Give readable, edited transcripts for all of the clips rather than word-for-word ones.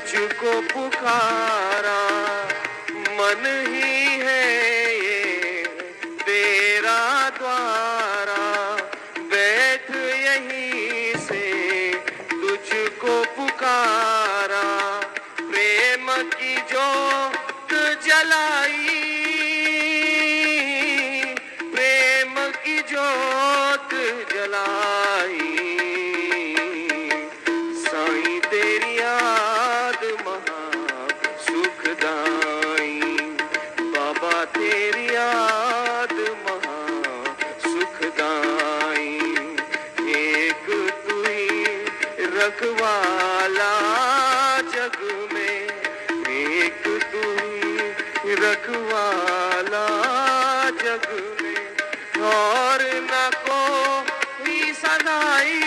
तुझको पुकारा, मन ही है ये तेरा द्वारा, बैठ यहीं से तुझको पुकारा। प्रेम की जोत जलाई, प्रेम की जोत जलाई, साईं तेरी याद महा सुखदाई, बाबा तेरी याद महा सुखदाई। एक तू ही रखवाला जग में, एक तू ही रखवाला जग में, और न कोई सगाई,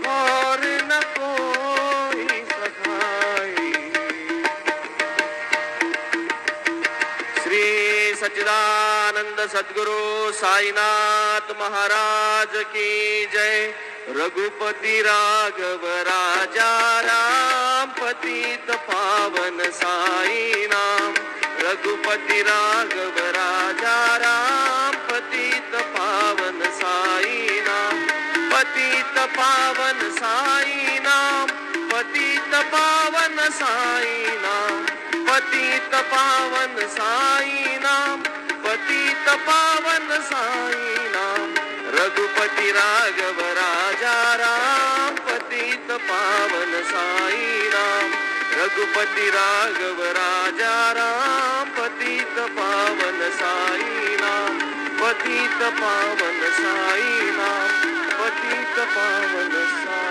और न कोई सगाई। श्री सच्चिदानंद सद्गुरु साईनाथ महाराज की जय। रघुपति राघव राजा राम, पतित पावन साई नाम। रघुपति राघव राजा राम, पतित पावन साई नाम। पतित पावन साई नाम, पतित पावन साई नाम, पतित पावन साई नाम, पतित पावन साई नाम। रघुपति राघव राजा राम, पतित पावन साई नाम। रघुपति राघव राजा राम, पतित पावन साई नाम। पतित पावन साई नाम, पतित पावन साई।